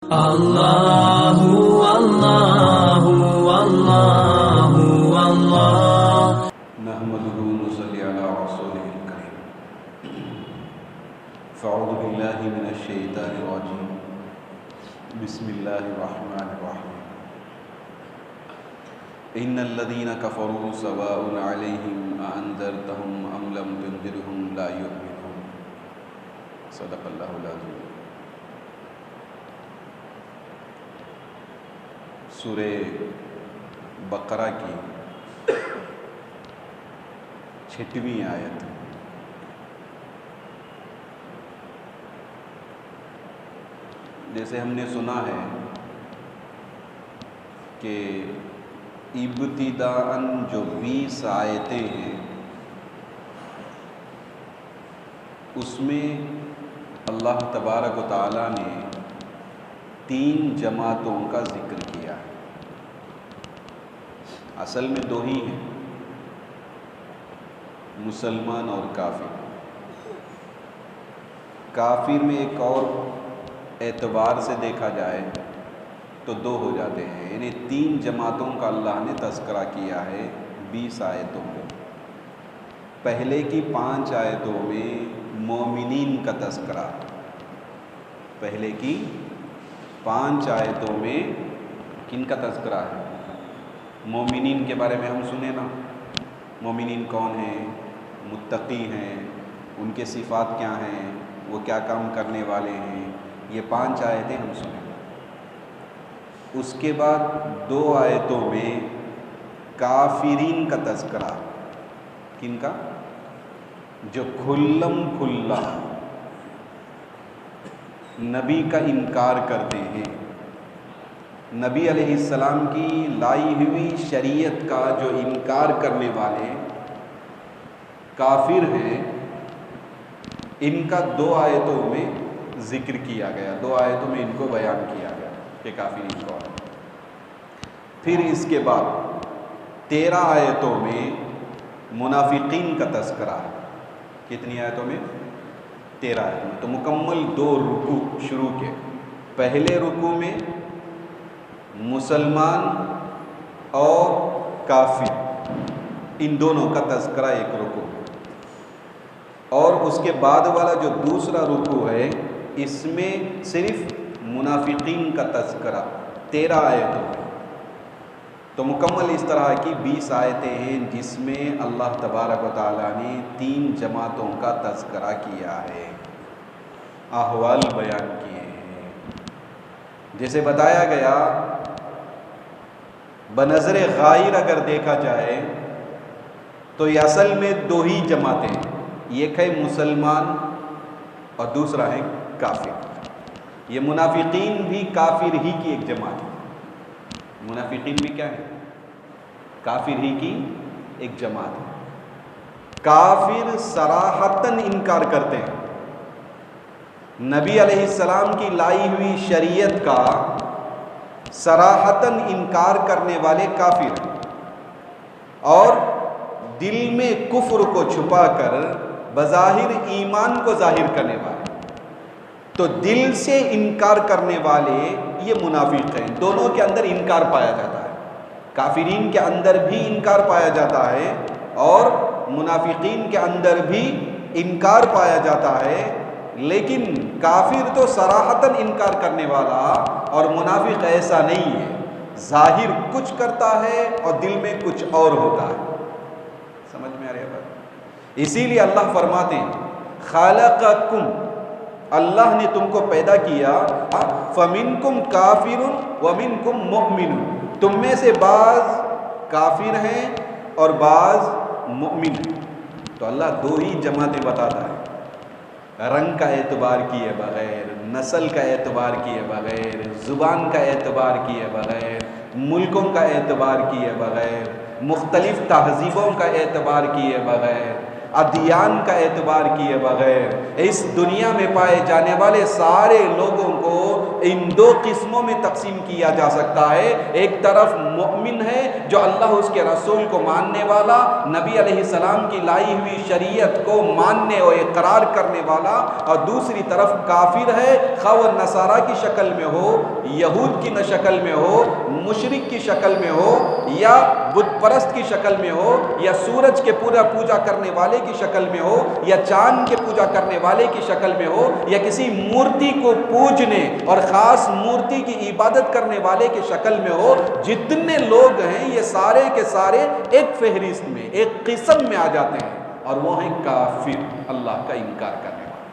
اللہ اللہ اللہ اللہ نحمده ونصلي على رسوله الكريم فاعوذ بالله من الشيطان الرجيم بسم الله الرحمن الرحيم ان الذين كفروا سواء عليهم أأنذرتهم أم لم تنذرهم لا يؤمنون صدق الله العظيم۔ سورہ بقرہ کی 6ویں آیت۔ جیسے ہم نے سنا ہے کہ ابتداءً جو 20 آیتیں ہیں اس میں اللہ تبارک و تعالیٰ نے 3 جماعتوں کا ذکر کیا ہے۔ اصل میں 2 ہی ہیں، مسلمان اور کافر۔ کافر میں ایک اور اعتبار سے دیکھا جائے تو 2 ہو جاتے ہیں، یعنی 3 جماعتوں کا اللہ نے تذکرہ کیا ہے 20 آیتوں میں۔ پہلے کی 5 آیتوں میں مومنین کا تذکرہ، پہلے کی 5 آیتوں میں کن کا تذکرہ ہے؟ مومنین کے بارے میں ہم سنیں نا، مومنین کون ہیں؟ متقی ہیں، ان کے صفات کیا ہیں، وہ کیا کام کرنے والے ہیں، یہ 5 آیتیں ہم سنیں۔ اس کے بعد 2 آیتوں میں کافرین کا تذکرہ، کن کا؟ جو کھلم کھلا نبی کا انکار کرتے ہیں، نبی علیہ السلام کی لائی ہوئی شریعت کا جو انکار کرنے والے کافر ہیں، ان کا 2 آیتوں میں ذکر کیا گیا، 2 آیتوں میں ان کو بیان کیا گیا کہ کافرین کون ہیں۔ پھر اس کے بعد 13 آیتوں میں منافقین کا تذکرہ ہے۔ کتنی آیتوں میں؟ 13 آیتوں میں۔ تو مکمل 2 رکوع شروع کے۔ پہلے رکوع میں مسلمان اور کافر، ان دونوں کا تذکرہ ایک رکوع، اور اس کے بعد والا جو دوسرا رکوع ہے اس میں صرف منافقین کا تذکرہ 13 آیتوں میں۔ تو مکمل اس طرح کی 20 آیتیں ہیں جس میں اللہ تبارک و تعالیٰ نے 3 جماعتوں کا تذکرہ کیا ہے، احوال بیان کیے ہیں۔ جیسے بتایا گیا، بنظر غائر اگر دیکھا جائے تو یہ اصل میں 2 ہی جماعتیں ہیں، ایک ہے مسلمان اور دوسرا ہے کافر۔ یہ منافقین بھی کافر ہی کی ایک جماعت ہے، منافقین بھی کیا ہے؟ کافر ہی کی ایک جماعت ہے۔ کافر صراحتاً انکار کرتے ہیں، نبی علیہ السلام کی لائی ہوئی شریعت کا صراحتاً انکار کرنے والے کافر ہیں، اور دل میں کفر کو چھپا کر بظاہر ایمان کو ظاہر کرنے والے۔ تو دل سے انکار کرنے والے یہ منافق ہیں، دونوں کے اندر انکار پایا جاتا ہے، کافرین کے اندر بھی انکار پایا جاتا ہے اور منافقین کے اندر بھی انکار پایا جاتا ہے۔ لیکن کافر تو صراحتاً انکار کرنے والا اور منافق ایسا نہیں ہے، ظاہر کچھ کرتا ہے اور دل میں کچھ اور ہوتا ہے۔ سمجھ میں آ رہی ہے بات؟ اسی لیے اللہ فرماتے ہیں خالقکم، اللہ نے تم کو پیدا کیا، فمنکم کافر ومنکم مؤمن، تم میں سے بعض کافر ہیں اور بعض مؤمن ہیں۔ تو اللہ 2 ہی جماعتیں بتاتا ہے، رنگ کا اعتبار کیے بغیر، نسل کا اعتبار کیے بغیر، زبان کا اعتبار کیے بغیر، ملکوں کا اعتبار کیے بغیر، مختلف تہذیبوں کا اعتبار کیے بغیر، ادیان کا اعتبار کیے بغیر، اس دنیا میں پائے جانے والے سارے لوگوں کو ان دو قسموں میں تقسیم کیا جا سکتا ہے. ایک طرف مومن ہے جو اللہ اس کے رسول کو ماننے والا، نبی علیہ السلام کی لائی ہوئی شریعت کو ماننے اور اقرار کرنے والا، اور دوسری طرف کافر ہے، خواہ وہ نصارہ کی شکل میں ہو، یہود کی شکل میں ہو، مشرک کی شکل میں ہو، یا بت پرست کی شکل میں ہو، یا سورج کے پوجا کرنے والے کی شکل میں ہو، یا چاند کے پوجا کرنے والے کی شکل میں ہو، یا کسی مورتی کو پوجنے اور خاص مورتی کی عبادت کرنے والے کی شکل میں ہو. جتنے لوگ ہیں یہ سارے کے سارے ایک فہرست میں، ایک قسم میں آ جاتے ہیں، اور وہ ہیں کافر، اللہ کا انکار کرنے والے.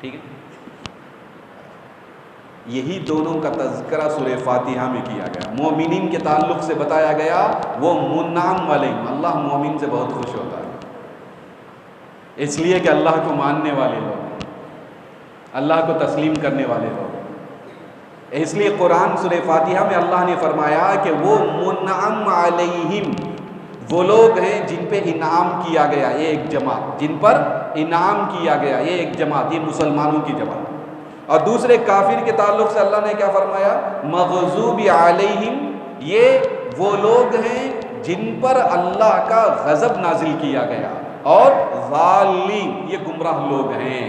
ٹھیک ہے، یہی دونوں کا تذکرہ سورہ فاتحہ میں کیا گیا. مومنین کے تعلق سے بتایا گیا وہ منعم علیہم، اللہ مومن سے بہت خوش ہوتا ہے، اس لیے کہ اللہ کو ماننے والے لوگ، اللہ کو تسلیم کرنے والے لوگ. اس لیے قرآن سورہ فاتحہ میں اللہ نے فرمایا کہ وہ منعم علیہم وہ لوگ ہیں جن پہ انعام کیا گیا، یہ ایک جماعت، جن پر انعام کیا گیا، یہ ایک جماعت، یہ مسلمانوں کی جماعت. اور دوسرے کافر کے تعلق سے اللہ نے کیا فرمایا؟ مغضوب علیہم، یہ وہ لوگ ہیں جن پر اللہ کا غضب نازل کیا گیا، اور ضالین یہ گمراہ لوگ ہیں.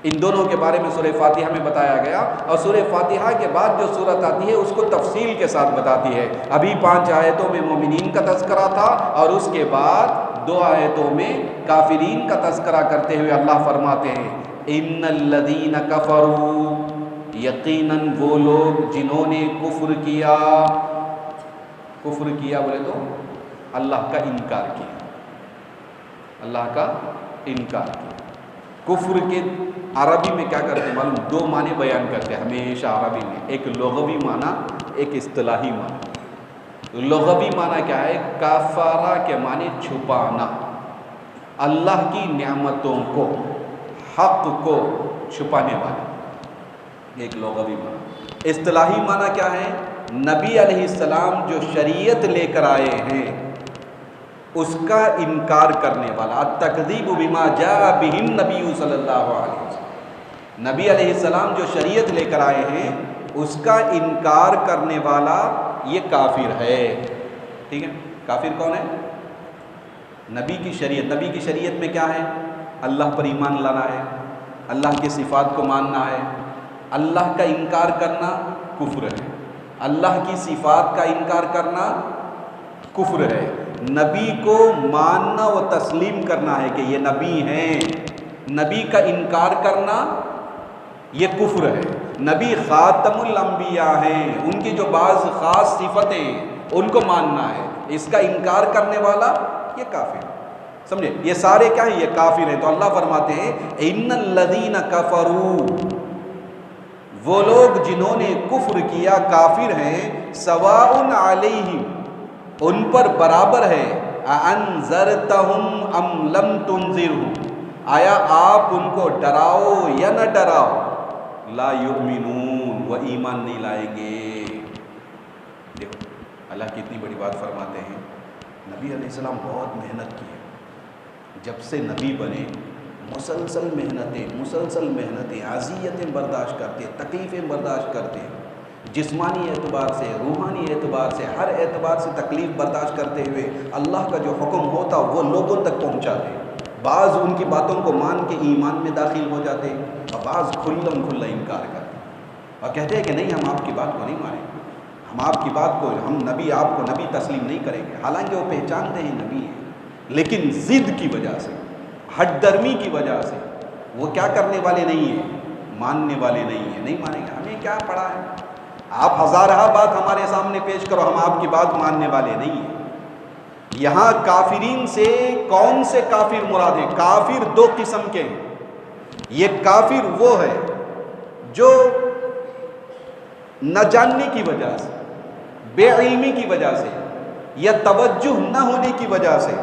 ان دونوں کے بارے میں سورہ فاتحہ میں بتایا گیا، اور سورہ فاتحہ کے بعد جو سورت آتی ہے اس کو تفصیل کے ساتھ بتاتی ہے. ابھی 5 آیتوں میں مومنین کا تذکرہ تھا، اور اس کے بعد 2 آیتوں میں کافرین کا تذکرہ کرتے ہوئے اللہ فرماتے ہیں ان الذین کفروا، یقیناً وہ لوگ جنہوں نے کفر کیا. کفر کیا بولے تو اللہ کا انکار کیا، اللہ کا انکار کیا. کفر کے عربی میں کیا کرتے ہیں معلوم؟ 2 معنی بیان کرتے ہیں ہمیشہ عربی میں، ایک لغوی معنی، ایک اصطلاحی معنی. لغوی معنی کیا ہے؟ کفارہ کے معنی چھپانا، اللہ کی نعمتوں کو، حق کو چھپانے والا، ایک لغوی معنی. اصطلاحی معنی کیا ہے؟ نبی علیہ السلام جو شریعت لے کر آئے ہیں اس کا انکار کرنے والا. التکذیب بما جاء بہ النبی صلی اللہ علیہ وسلم، نبی علیہ السلام جو شریعت لے کر آئے ہیں اس کا انکار کرنے والا یہ کافر ہے. ٹھیک ہے، کافر کون ہے؟ نبی کی شریعت. نبی کی شریعت میں کیا ہے؟ اللہ پر ایمان لانا ہے، اللہ کی صفات کو ماننا ہے. اللہ کا انکار کرنا کفر ہے، اللہ کی صفات کا انکار کرنا کفر ہے. نبی کو ماننا و تسلیم کرنا ہے کہ یہ نبی ہیں، نبی کا انکار کرنا یہ کفر ہے. نبی خاتم الانبیاء ہیں، ان کی جو بعض خاص صفتیں ہیں ان کو ماننا ہے، اس کا انکار کرنے والا یہ کافر ہے. سمجھے؟ یہ سارے کیا ہیں؟ یہ کافر ہیں. تو اللہ فرماتے ہیں ان الذین کفروا، وہ لوگ جنہوں نے کفر کیا، کافر ہیں، سواء علیہم ان پر برابر ہے، انذرتہم ام لم تنذرہم آیا آپ ان کو ڈراؤ یا نہ ڈراؤ، لا یؤمنون وہ ایمان نہیں لائیں گے. دیکھو اللہ کتنی بڑی بات فرماتے ہیں. نبی علیہ السلام بہت محنت کی ہے، جب سے نبی بنے مسلسل محنتیں، اذیتیں برداشت کرتے، تکلیفیں برداشت کرتے، جسمانی اعتبار سے، روحانی اعتبار سے، ہر اعتبار سے تکلیف برداشت کرتے ہوئے اللہ کا جو حکم ہوتا وہ لوگوں تک پہنچاتے. بعض ان کی باتوں کو مان کے ایمان میں داخل ہو جاتے، اور بعض کھلا انکار کرتے اور کہتے ہیں کہ نہیں ہم آپ کی بات کو نہیں مانیں گے، ہم آپ کی بات کو، ہم نبی، آپ کو نبی تسلیم نہیں کریں گے. حالانکہ وہ پہچانتے ہیں نبی ہیں، لیکن ضد کی وجہ سے، ہٹ درمی کی وجہ سے وہ کیا کرنے والے نہیں ہیں؟ ماننے والے نہیں ہیں. نہیں مانیں گے، ہمیں کیا پڑا ہے، آپ ہزارہ بات ہمارے سامنے پیش کرو، ہم آپ کی بات ماننے والے نہیں ہیں. یہاں کافرین سے کون سے کافر مراد ہیں؟ کافر 2 قسم کے ہیں. یہ کافر وہ ہے جو نہ جاننے کی وجہ سے، بے علمی کی وجہ سے، یا توجہ نہ ہونے کی وجہ سے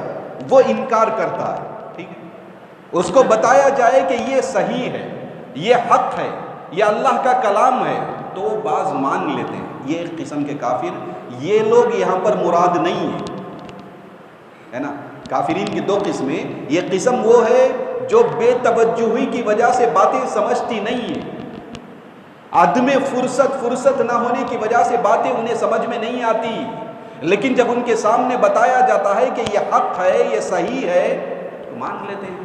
وہ انکار کرتا ہے. ٹھیک ہے، اس کو بتایا جائے کہ یہ صحیح ہے، یہ حق ہے، یہ اللہ کا کلام ہے تو وہ بعض مان لیتے ہیں. یہ ایک قسم کے کافر، یہ لوگ یہاں پر مراد نہیں ہیں، ہے نا. کافرین کی 2 قسمیں. یہ قسم وہ ہے جو بے توجہی کی وجہ سے باتیں سمجھتی نہیں ہے، عدم فرصت نہ ہونے کی وجہ سے باتیں انہیں سمجھ میں نہیں آتی، لیکن جب ان کے سامنے بتایا جاتا ہے کہ یہ حق ہے، یہ صحیح ہے، تو مان لیتے ہیں۔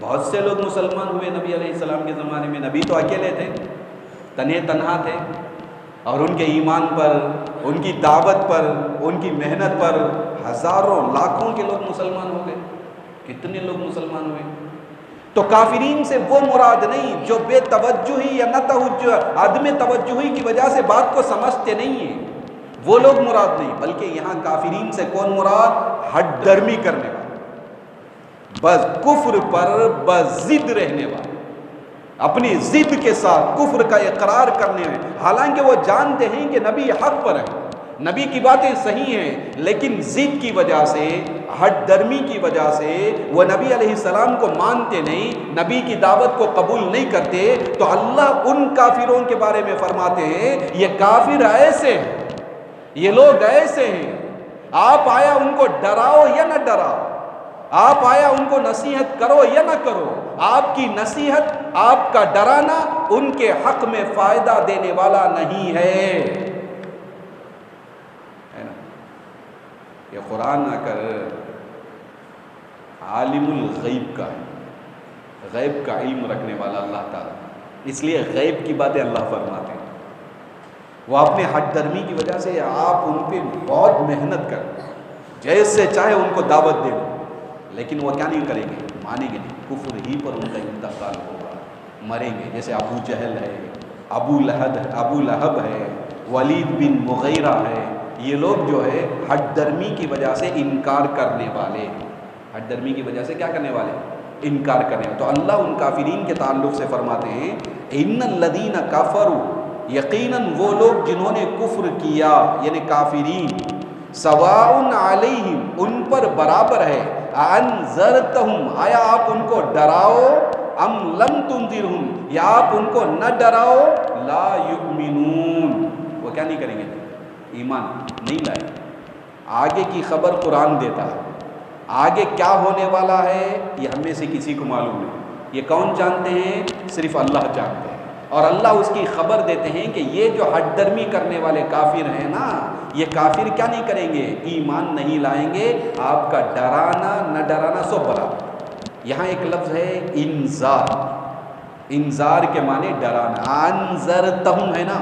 بہت سے لوگ مسلمان ہوئے نبی علیہ السلام کے زمانے میں، نبی تو اکیلے تھے، تنہا تھے، اور ان کے ایمان پر، ان کی دعوت پر، ان کی محنت پر ہزاروں لاکھوں کے لوگ مسلمان ہو گئے۔ کتنے لوگ مسلمان ہوئے؟ تو کافرین سے وہ مراد نہیں جو بے توجہی یا نہ توجہ، عدم توجہی کی وجہ سے بات کو سمجھتے نہیں ہیں، وہ لوگ مراد نہیں، بلکہ یہاں کافرین سے کون مراد؟ ہٹ درمی کرنے والے، بس کفر پر بضد رہنے والے، اپنی ضد کے ساتھ کفر کا اقرار کرنے میں، حالانکہ وہ جانتے ہیں کہ نبی حق پر ہے، نبی کی باتیں صحیح ہیں، لیکن ضد کی وجہ سے، ہٹ درمی کی وجہ سے وہ نبی علیہ السلام کو مانتے نہیں، نبی کی دعوت کو قبول نہیں کرتے۔ تو اللہ ان کافروں کے بارے میں فرماتے ہیں یہ کافر ایسے ہیں، یہ لوگ ایسے ہیں، آپ آیا ان کو ڈراؤ یا نہ ڈراؤ، آپ آیا ان کو نصیحت کرو یا نہ کرو، آپ کی نصیحت، آپ کا ڈرانا ان کے حق میں فائدہ دینے والا نہیں ہے۔ یہ قرآن آ کر عالم الغیب کا ہے، غیب کا علم رکھنے والا اللہ تعالیٰ، اس لیے غیب کی باتیں اللہ فرماتے ہیں۔ وہ اپنے ہٹ درمی کی وجہ سے آپ ان پہ بہت محنت کر، جیسے چاہے ان کو دعوت دے لو، لیکن وہ کیا نہیں کریں گے؟ مانیں گے نہیں، کفر ہی پر ان کا انتقال ہوگا، مریں گے۔ جیسے ابو جہل ہے، ابو لہب ہے، ولید بن مغیرہ ہے، یہ لوگ جو ہے ہٹ درمی کی وجہ سے انکار کرنے والے، ہٹ درمی کی وجہ سے کیا کرنے والے؟ انکار کرنے والے۔ تو اللہ ان کافرین کے تعلق سے فرماتے ہیں ان الذین کفروا، یقیناً وہ لوگ جنہوں نے کفر کیا، یعنی کافرین، سواء علیہم، ان پر برابر ہے، انذرتہم، آیا آپ ان کو ڈراؤ، ام لم تنذرہم، یا آپ ان کو نہ ڈراؤ، لا یؤمنون، وہ کیا نہیں کریں گے؟ ایمان نہیں لائے۔ آگے کی خبر قرآن دیتا ہے، آگے کیا ہونے والا ہے یہ ہم میں سے کسی کو معلوم نہیں، یہ کون جانتے ہیں؟ صرف اللہ جانتے ہیں، اور اللہ اس کی خبر دیتے ہیں کہ یہ جو ہٹ درمی کرنے والے کافر ہیں نا، یہ کافر کیا نہیں کریں گے؟ ایمان نہیں لائیں گے، آپ کا ڈرانا نہ ڈرانا سب برابر۔ یہاں ایک لفظ ہے انذار، انذار کے معنی ڈرانا، انذرتہم ہے نا،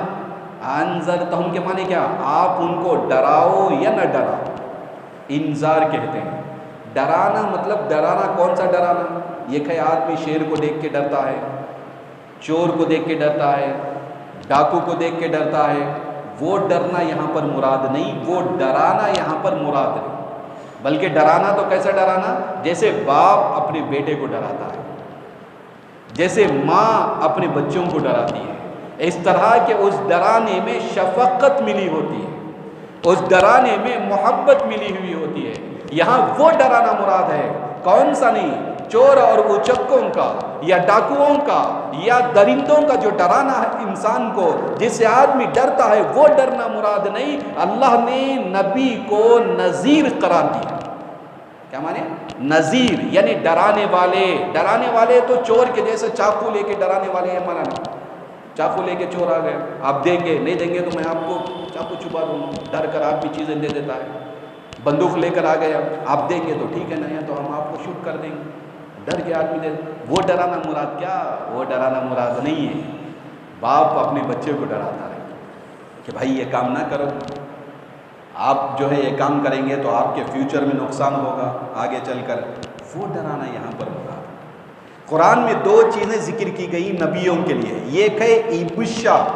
انذرتہم کے معنی کیا؟ آپ ان کو ڈراؤ یا نہ ڈراؤ، انذار کہتے ہیں۔ ڈرانا مطلب ڈرانا کون سا ڈرانا؟ یہ کہ آدمی شیر کو دیکھ کے ڈرتا ہے، چور کو دیکھ کے ڈرتا ہے، ڈاکو کو دیکھ کے ڈرتا ہے، وہ ڈرنا یہاں پر مراد نہیں، وہ ڈرانا یہاں پر مراد نہیں، بلکہ ڈرانا تو کیسا ڈرانا؟ جیسے باپ اپنے بیٹے کو ڈراتا ہے، جیسے ماں اپنے بچوں کو ڈراتی ہے، اس طرح کہ اس ڈرانے میں شفقت ملی ہوتی ہے، اس ڈرانے میں محبت ملی ہوئی ہوتی ہے۔ یہاں وہ ڈرانا مراد ہے، کون سا نہیں؟ چور اور اچکوں کا یا ڈاکوؤں کا یا درندوں کا جو ڈرانا ہے انسان کو، جس سے آدمی ڈرتا ہے، وہ ڈرنا مراد نہیں۔ اللہ نے نبی کو نذیر قرار دیا۔ کیا مانے؟ نذیر یعنی ڈرانے والے۔ ڈرانے والے تو چور کے جیسے چاقو لے کے ڈرانے والے ہیں، مانا نہیں۔ چاقو لے کے چور آ گئے، آپ دیں گے، نہیں دیں گے تو میں آپ کو چاقو چھپا دوں گا، ڈر کر آپ بھی چیزیں دے دیتا ہے۔ بندوق لے کر آ گیا، آپ دیں گے تو ٹھیک ہے، نہیں تو ہم آپ کو شوٹ کر دیں گے، ڈر کے آدمی دے۔ وہ ڈرانا مراد کیا؟ وہ ڈرانا مراد نہیں ہے۔ باپ اپنے بچے کو ڈراتا ہے کہ بھائی یہ کام نہ کرو، آپ جو ہے یہ کام کریں گے تو آپ کے فیوچر میں نقصان ہوگا آگے چل کر، وہ ڈرانا یہاں پر مراد۔ قرآن میں دو چیزیں ذکر کی گئی نبیوں کے لیے، ایک ہے ابشار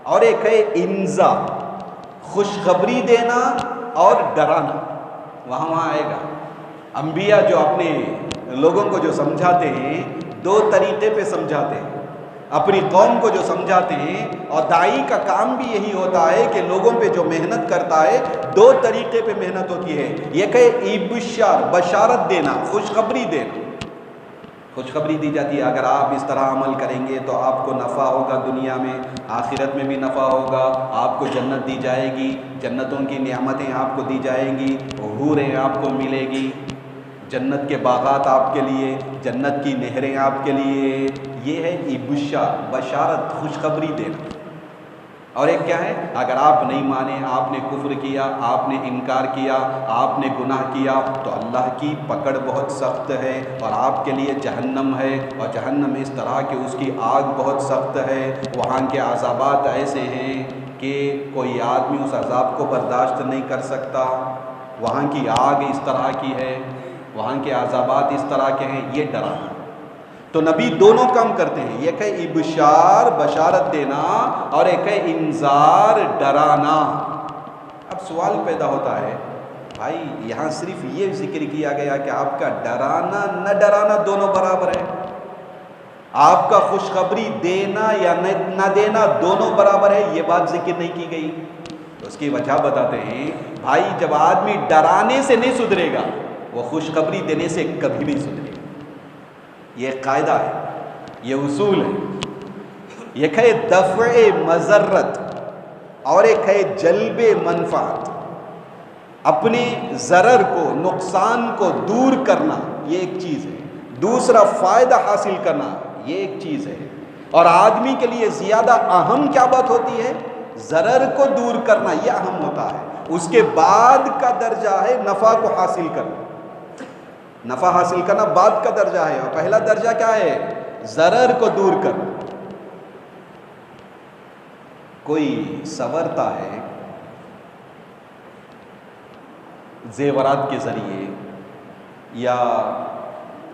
اور ایک ہے انذار، خوشخبری دینا اور ڈرانا۔ وہاں آئے گا انبیاء جو اپنے لوگوں کو جو سمجھاتے ہیں، دو طریقے پہ سمجھاتے ہیں، اپنی قوم کو جو سمجھاتے ہیں، اور داعی کا کام بھی یہی ہوتا ہے کہ لوگوں پہ جو محنت کرتا ہے دو طریقے پہ محنت ہوتی ہے، ایک ہے ابشار، بشارت دینا، خوشخبری دینا، خوشخبری دی جاتی ہے اگر آپ اس طرح عمل کریں گے تو آپ کو نفع ہوگا، دنیا میں آخرت میں بھی نفع ہوگا، آپ کو جنت دی جائے گی، جنتوں کی نعمتیں آپ کو دی جائیں گی، حوریں آپ کو ملے گی، جنت کے باغات آپ کے لیے، جنت کی نہریں آپ کے لیے، یہ ہے ابشار، بشارت، خوشخبری دینا. اور ایک کیا ہے؟ اگر آپ نہیں مانے، آپ نے کفر کیا، آپ نے انکار کیا، آپ نے گناہ کیا تو اللہ کی پکڑ بہت سخت ہے اور آپ کے لیے جہنم ہے، اور جہنم اس طرح کہ اس کی آگ بہت سخت ہے. وہاں کے عذابات ایسے ہیں کہ کوئی آدمی اس عذاب کو برداشت نہیں کر سکتا. وہاں کی آگ اس طرح کی ہے، وہاں کے عذابات اس طرح کے ہیں. یہ ڈرانا. تو نبی دونوں کام کرتے ہیں، ایک ہے ابشار، بشارت دینا، اور ایک ہے انذار، ڈرانا. اب سوال پیدا ہوتا ہے، بھائی یہاں صرف یہ ذکر کیا گیا کہ آپ کا ڈرانا نہ ڈرانا دونوں برابر ہے، آپ کا خوشخبری دینا یا نہ دینا دونوں برابر ہے، یہ بات ذکر نہیں کی گئی. تو اس کی وجہ بتاتے ہیں، بھائی جب آدمی ڈرانے سے نہیں سدھرے گا وہ خوشخبری دینے سے کبھی نہیں سدھرے گا. یہ قاعدہ ہے، یہ اصول ہے. ایک ہے دفع مضرت اور ایک ہے جلب منفعت. اپنے ضرر کو، نقصان کو دور کرنا یہ ایک چیز ہے، دوسرا فائدہ حاصل کرنا یہ ایک چیز ہے. اور آدمی کے لیے زیادہ اہم کیا بات ہوتی ہے؟ ضرر کو دور کرنا، یہ اہم ہوتا ہے. اس کے بعد کا درجہ ہے نفع کو حاصل کرنا. نفع حاصل کرنا بعد کا درجہ ہے، اور پہلا درجہ کیا ہے؟ ضرر کو دور کرنا. کوئی سنورتا ہے زیورات کے ذریعے یا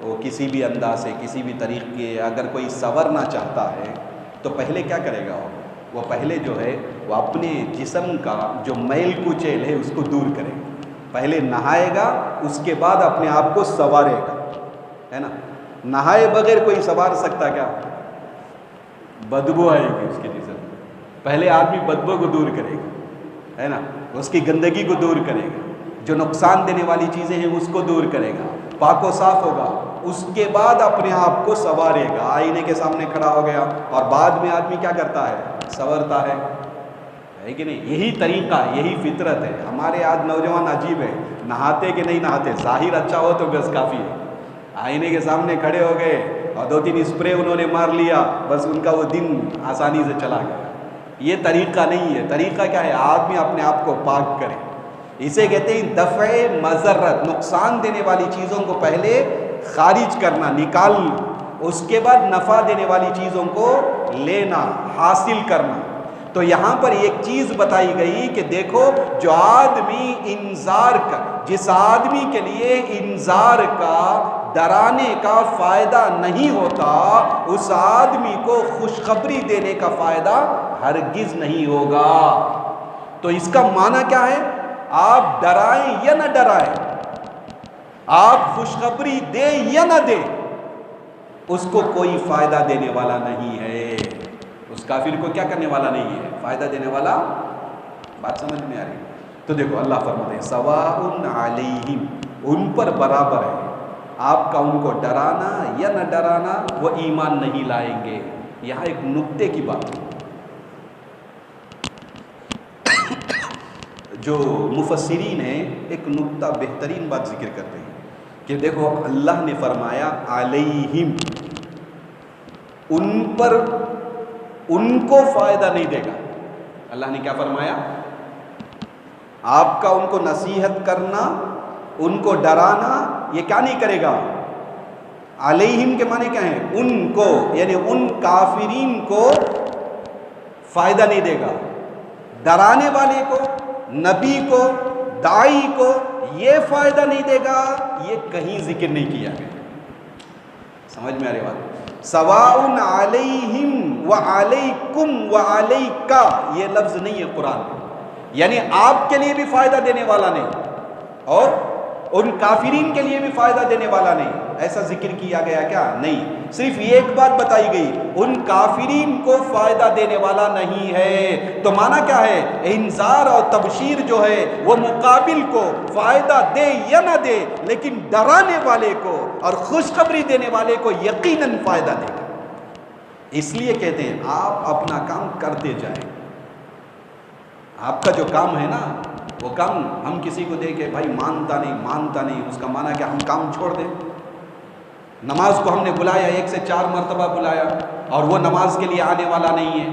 وہ کسی بھی انداز سے، کسی بھی طریقے، اگر کوئی سنورنا چاہتا ہے تو پہلے کیا کرے گا؟ وہ پہلے جو ہے وہ اپنے جسم کا جو میل کچیل ہے اس کو دور کرے گا. پہلے نہائے گا، اس کے بعد اپنے آپ کو سنوارے گا، ہے نا. نہائے بغیر کوئی سنوار سکتا کیا؟ بدبو آئے گی اس کے جسم. پہلے آدمی بدبو کو دور کرے گا، ہے نا، اس کی گندگی کو دور کرے گا، جو نقصان دینے والی چیزیں ہیں اس کو دور کرے گا، پاک و صاف ہوگا. اس کے بعد اپنے آپ کو سنوارے گا. آئینے کے سامنے کھڑا ہو گیا اور بعد میں آدمی کیا کرتا ہے؟ سنورتا ہے کہ نہیں؟ یہی طریقہ، یہی فطرت ہے. ہمارے آج نوجوان عجیب ہے، نہاتے کہ نہیں نہاتے، ظاہر اچھا ہو تو بس کافی ہے. آئینے کے سامنے کھڑے ہو گئے اور 2-3 اسپرے انہوں نے مار لیا، بس ان کا وہ دن آسانی سے چلا گیا. یہ طریقہ نہیں ہے. طریقہ کیا ہے؟ آدمی اپنے آپ کو پاک کرے. اسے کہتے ہیں دفع مضرت. نقصان دینے والی چیزوں کو پہلے خارج کرنا، نکالنا، اس کے بعد نفع دینے والی چیزوں کو لینا، حاصل کرنا. تو یہاں پر ایک چیز بتائی گئی کہ دیکھو، جو آدمی انذار کا، جس آدمی کے لیے انذار کا، ڈرانے کا فائدہ نہیں ہوتا، اس آدمی کو خوشخبری دینے کا فائدہ ہرگز نہیں ہوگا. تو اس کا معنی کیا ہے؟ آپ ڈرائیں یا نہ ڈرائیں، آپ خوشخبری دیں یا نہ دیں، اس کو کوئی فائدہ دینے والا نہیں ہے. اس کافر کو کیا کرنے والا نہیں ہے؟ فائدہ دینے والا. بات سمجھ میں آ رہی؟ تو دیکھو اللہ فرماتے ہیں سواء علیہم، ان پر برابر ہے آپ کا ان کو ڈرانا یا نہ ڈرانا، وہ ایمان نہیں لائیں گے. یہاں ایک نکتے کی بات ہے جو مفسرین ہیں، ایک نکتہ بہترین بات ذکر کرتے ہیں کہ دیکھو اللہ نے فرمایا علیہم، ان پر، ان کو فائدہ نہیں دے گا. اللہ نے کیا فرمایا؟ آپ کا ان کو نصیحت کرنا، ان کو ڈرانا، یہ کیا نہیں کرے گا؟ علیہم کے معنی کیا ہیں؟ ان کو، یعنی ان کافرین کو فائدہ نہیں دے گا. ڈرانے والے کو، نبی کو، داعی کو یہ فائدہ نہیں دے گا. یہ کہیں ذکر نہیں کیا گیا. سمجھ میں آ رہی بات؟ سواء علیہم وعلیکم وعلیکا، یہ لفظ نہیں ہے قرآن میں. یعنی آپ کے لیے بھی فائدہ دینے والا نہیں اور ان کافرین کے لیے بھی فائدہ دینے والا نہیں. ایسا ذکر کیا گیا کیا؟ نہیں. صرف یہ ایک بات بتائی گئی، ان کافرین کو فائدہ دینے والا نہیں ہے. تو معنی کیا ہے؟ انذار اور تبشیر جو ہے وہ مقابل کو فائدہ دے یا نہ دے، لیکن ڈرانے والے کو اور خوشخبری دینے والے کو یقیناً فائدہ دے گا. اس لیے کہتے ہیں آپ اپنا کام کرتے جائیں. آپ کا جو کام ہے نا، وہ کام ہم کسی کو دے کے بھائی مانتا نہیں، اس کا معنی کہ ہم کام چھوڑ دیں. نماز کو ہم نے بلایا 1 سے 4 مرتبہ بلایا اور وہ نماز کے لیے آنے والا نہیں ہے.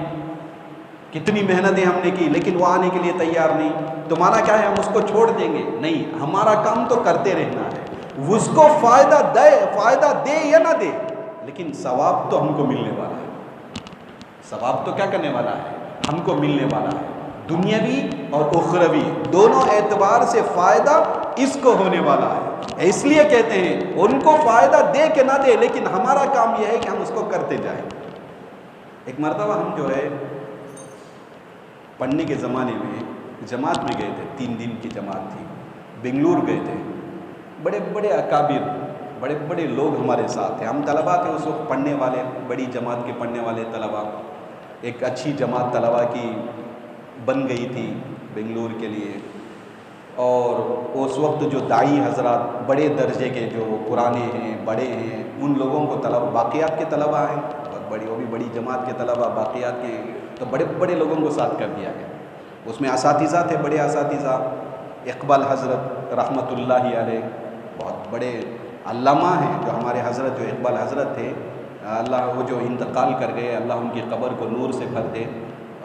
کتنی محنتیں ہم نے کی لیکن وہ آنے کے لیے تیار نہیں. تمہارا کیا ہے, ہم اس کو چھوڑ دیں گے؟ نہیں, ہمارا کام تو کرتے رہنا ہے. اس کو فائدہ دے یا نہ دے, لیکن ثواب تو ہم کو ملنے والا ہے. ثواب تو کیا کرنے والا ہے, ہم کو ملنے والا ہے. دنیاوی اور اخروی دونوں اعتبار سے فائدہ اس کو ہونے والا ہے. اس لیے کہتے ہیں ان کو فائدہ دے کہ نہ دے, لیکن ہمارا کام یہ ہے کہ ہم اس کو کرتے جائیں. ایک مرتبہ ہم جو ہے پڑھنے کے زمانے میں جماعت میں گئے تھے, 3 دن کی جماعت تھی, بنگلور گئے تھے. بڑے بڑے اکابر, بڑے بڑے لوگ ہمارے ساتھ تھے. ہم طلباء تھے اس وقت, پڑھنے والے, بڑی جماعت کے پڑھنے والے طلباء. ایک اچھی جماعت طلباء کی بن گئی تھی بنگلور کے لیے. اور اس وقت جو داعی حضرات بڑے درجے کے, جو پرانے ہیں, بڑے ہیں, ان لوگوں کو طلباء, باقیات کے طلباء ہیں, بہت بڑی, وہ بھی بڑی جماعت کے طلباء باقیات کے, تو بڑے بڑے لوگوں کو ساتھ کر دیا گیا. اس میں اساتذہ تھے, بڑے اساتذہ. اقبال حضرت رحمۃ اللہ علیہ, بہت بڑے علامہ ہیں جو ہمارے حضرت, جو اقبال حضرت تھے, اللہ وہ جو انتقال کر گئے, اللہ ان کی قبر کو نور سے بھر دے.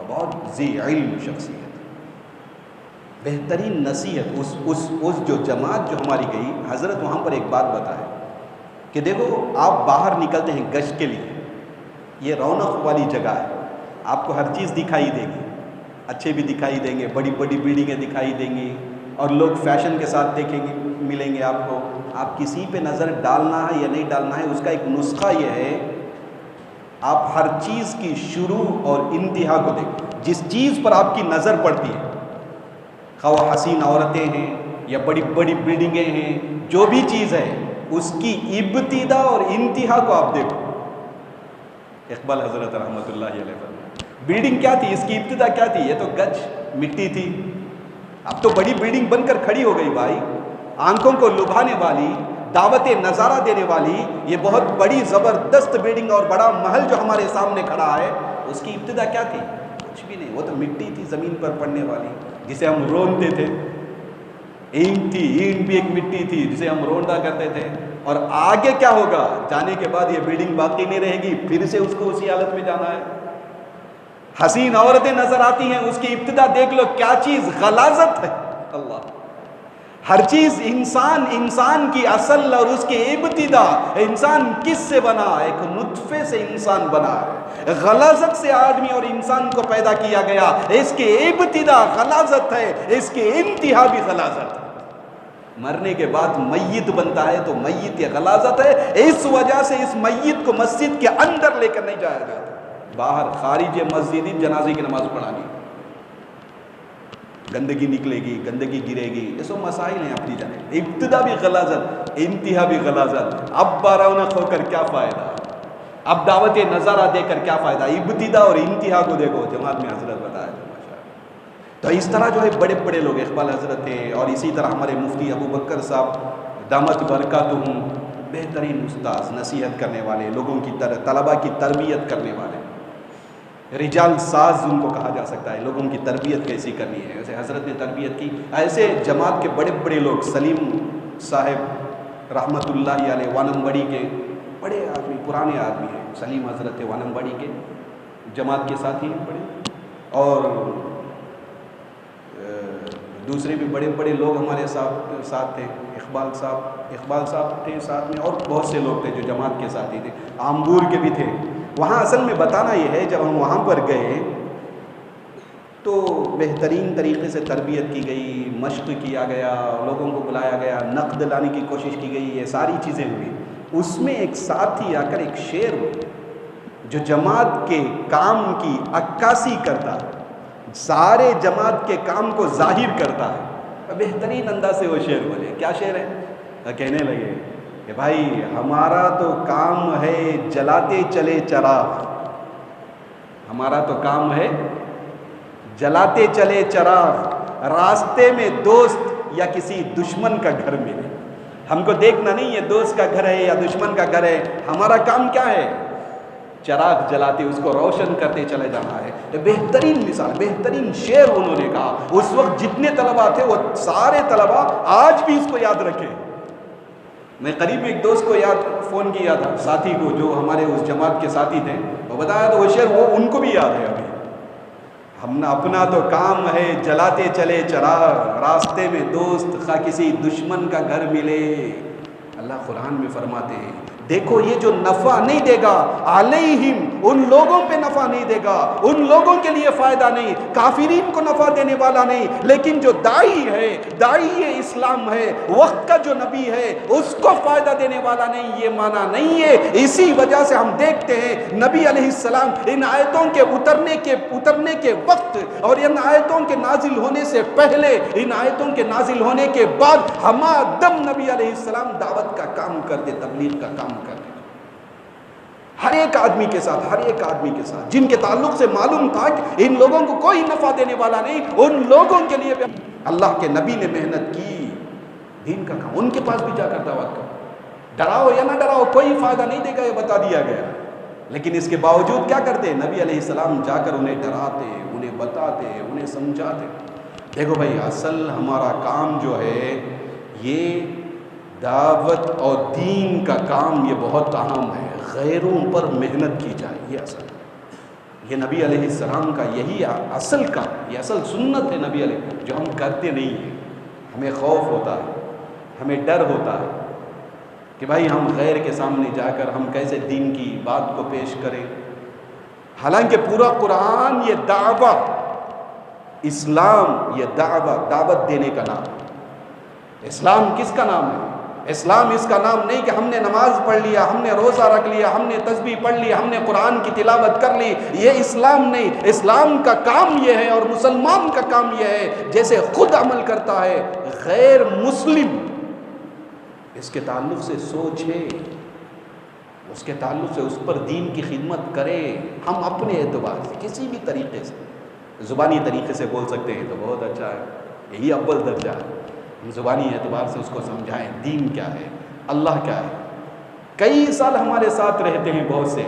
بہت ذی علم شخصیت, بہترین نصیحت. اس جو جماعت جو ہماری گئی, حضرت وہاں پر ایک بات بتائے کہ دیکھو آپ باہر نکلتے ہیں گشت کے لیے, یہ رونق والی جگہ ہے, آپ کو ہر چیز دکھائی دے گی, اچھے بھی دکھائی دیں گے, بڑی بڑی بلڈنگیں دکھائی دیں گی, اور لوگ فیشن کے ساتھ دیکھیں گے, ملیں گے آپ کو. آپ کسی پہ نظر ڈالنا ہے یا نہیں ڈالنا ہے, اس کا ایک نسخہ یہ ہے, آپ ہر چیز کی شروع اور انتہا کو دیکھیں. جس چیز پر آپ کی نظر پڑتی ہے, خواہ وہ حسین عورتیں ہیں یا بڑی بڑی بلڈنگیں ہیں, جو بھی چیز ہے اس کی ابتدا اور انتہا کو آپ دیکھو. اقبال حضرت رحمۃ اللہ علیہ فرماتے, بلڈنگ کیا تھی, اس کی ابتدا کیا تھی؟ یہ تو گچ مٹی تھی, اب تو بڑی بلڈنگ بن کر کھڑی ہو گئی بھائی, آنکھوں کو لبھانے والی, دعوت نظارہ دینے والی, یہ بہت بڑی زبردست بلڈنگ اور بڑا محل جو ہمارے سامنے کھڑا ہے, اس کی ابتدا کیا تھی؟ کچھ بھی نہیں, وہ تو مٹی تھی زمین پر پڑنے والی, جسے ہم رونتے تھے. اینٹ تھی, اینٹ بھی ایک مٹی تھی جسے ہم روندا کرتے تھے. اور آگے کیا ہوگا, جانے کے بعد یہ بلڈنگ باقی نہیں رہے گی, پھر سے اس کو اسی حالت میں جانا ہے. حسین عورتیں نظر آتی ہیں, اس کی ابتدا دیکھ لو کیا چیز, غلاظت ہے. اللہ, ہر چیز انسان کی اصل اور اس کی ابتدا, انسان کس سے بنا؟ ایک نطفے سے انسان بنا ہے, غلاظت سے آدمی اور انسان کو پیدا کیا گیا. اس کی ابتدا غلاظت ہے, اس کی انتہا بھی غلاظت ہے. مرنے کے بعد میت بنتا ہے تو میت یہ غلاظت ہے, اس وجہ سے اس میت کو مسجد کے اندر لے کر نہیں جایا جاتا, باہر خارج مسجد جنازے کی نماز پڑھانی. گندگی نکلے گی, گندگی گرے گی, یہ سب مسائل ہیں اپنی جگہ. ابتدا بھی غلاظت, انتہا بھی غلاظت. اب بارونق ہو کر کیا فائدہ, اب دعوت نظارہ دے کر کیا فائدہ؟ ابتدا اور انتہا کو دیکھو. جماعت میں حضرت بتایا تھا. تو اس طرح جو ہے بڑے بڑے لوگ, اقبال حضرت تھے, اور اسی طرح ہمارے مفتی ابو بکر صاحب دامت برکاتہم, بہترین استاذ, نصیحت کرنے والے, لوگوں کی طلباء کی تربیت کرنے والے, رجال ساز ان کو کہا جا سکتا ہے. لوگوں کی تربیت کیسی کرنی ہے, ایسے حضرت نے تربیت کی. ایسے جماعت کے بڑے بڑے لوگ, سلیم صاحب رحمۃ اللہ علیہ, وانمبڑی کے بڑے آدمی, پرانے آدمی ہیں. سلیم حضرت تھے وانمبڑی کے, جماعت کے ساتھی ہیں بڑے, اور دوسرے بھی بڑے بڑے لوگ ہمارے ساتھ تھے. اقبال صاحب تھے ساتھ میں, اور بہت سے لوگ تھے جو جماعت کے ساتھی تھے. آمبور کے بھی تھے. وہاں اصل میں بتانا یہ ہے, جب ہم وہاں پر گئے تو بہترین طریقے سے تربیت کی گئی, مشق کیا گیا, لوگوں کو بلایا گیا, نقد لانے کی کوشش کی گئی, یہ ساری چیزیں ہوئی. اس میں ایک ساتھی آ کر ایک شعر ہوئی جو جماعت کے کام کی عکاسی کرتا ہے, سارے جماعت کے کام کو ظاہر کرتا ہے. بہترین انداز سے وہ شعر بولے. کیا شعر ہے؟ کہنے لگے کہ بھائی ہمارا تو کام ہے جلاتے چلے چراغ, ہمارا تو کام ہے جلاتے چلے چراغ, راستے میں دوست یا کسی دشمن کا گھر ملے. ہم کو دیکھنا نہیں یہ دوست کا گھر ہے یا دشمن کا گھر ہے, ہمارا کام کیا ہے؟ چراغ جلاتے, اس کو روشن کرتے چلے جانا ہے. بہترین مثال, بہترین شعر انہوں نے کہا. اس وقت جتنے طلباء تھے وہ سارے طلباء آج بھی اس کو یاد رکھیں. میں قریب ایک دوست کو فون کیا تھا، ساتھی کو، جو ہمارے اس جماعت کے ساتھی تھے، وہ بتایا تو وہ شعر وہ ان کو بھی یاد ہے ابھی. ہم نے اپنا تو کام ہے جلاتے چلے چراغ، راستے میں دوست خواہ کسی دشمن کا گھر ملے. اللہ قرآن میں فرماتے ہیں دیکھو یہ جو نفع نہیں دے گا علیہم، ان لوگوں پہ نفع نہیں دے گا، ان لوگوں کے لیے فائدہ نہیں، کافرین کو نفع دینے والا نہیں، لیکن جو داعی ہے، داعی اسلام ہے، وقت کا جو نبی ہے، اس کو فائدہ دینے والا نہیں، یہ معنی نہیں ہے. اسی وجہ سے ہم دیکھتے ہیں نبی علیہ السلام ان آیتوں کے اترنے کے وقت اور ان آیتوں کے نازل ہونے سے پہلے، ان آیتوں کے نازل ہونے کے بعد ہما دم نبی علیہ السلام دعوت کا کام کرتے، تبلیغ کا کام کرتے، ہر ایک آدمی کے ساتھ جن کے تعلق سے معلوم تھا کہ ان لوگوں کو کوئی نفع دینے والا نہیں، ان لوگوں کے لیے بھی اللہ کے نبی نے محنت کی، دین کا کام، ان کے پاس بھی جا کر دعوت کرو. ڈراؤ یا نہ ڈراؤ کوئی فائدہ نہیں دے گا، یہ بتا دیا گیا. لیکن اس کے باوجود کیا کرتے؟ نبی علیہ السلام جا کر انہیں ڈراتے، انہیں بتاتے، انہیں سمجھاتے. دیکھو بھائی، اصل ہمارا کام جو ہے یہ دعوت اور دین کا کام یہ بہت اہم ہے. غیروں پر محنت کی جائے، یہ اصل، یہ نبی علیہ السلام کا یہی اصل کام، یہ اصل سنت ہے نبی علیہ، جو ہم کرتے نہیں ہیں. ہمیں خوف ہوتا ہے، ہمیں ڈر ہوتا ہے کہ بھائی ہم غیر کے سامنے جا کر ہم کیسے دین کی بات کو پیش کریں. حالانکہ پورا قرآن یہ دعوت، اسلام یہ دعوت دینے کا نام ہے. اسلام کس کا نام ہے؟ اسلام اس کا نام نہیں کہ ہم نے نماز پڑھ لیا، ہم نے روزہ رکھ لیا، ہم نے تسبیح پڑھ لی، ہم نے قرآن کی تلاوت کر لی، یہ اسلام نہیں. اسلام کا کام یہ ہے اور مسلمان کا کام یہ ہے جیسے خود عمل کرتا ہے غیر مسلم اس کے تعلق سے سوچے، اس کے تعلق سے اس پر دین کی خدمت کرے. ہم اپنے اعتبار سے کسی بھی طریقے سے، زبانی طریقے سے بول سکتے ہیں تو بہت اچھا ہے، یہی اول درجہ ہے. ہم زبانی اعتبار سے اس کو سمجھائیں دین کیا ہے، اللہ کیا ہے. کئی سال ہمارے ساتھ رہتے ہیں، بہت سے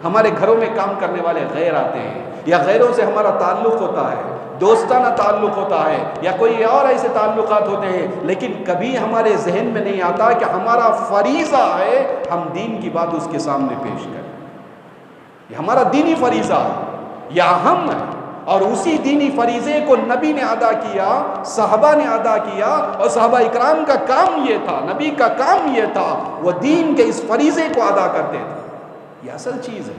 ہمارے گھروں میں کام کرنے والے غیر آتے ہیں، یا غیروں سے ہمارا تعلق ہوتا ہے، دوستانہ تعلق ہوتا ہے، یا کوئی اور ایسے تعلقات ہوتے ہیں، لیکن کبھی ہمارے ذہن میں نہیں آتا کہ ہمارا فریضہ ہے ہم دین کی بات اس کے سامنے پیش کریں. یہ ہمارا دینی فریضہ ہے، یہ اہم ہے. اور اسی دینی فریضے کو نبی نے ادا کیا، صحابہ نے ادا کیا، اور صحابہ اکرام کا کام یہ تھا، نبی کا کام یہ تھا، وہ دین کے اس فریضے کو ادا کرتے تھے. یہ اصل چیز ہے،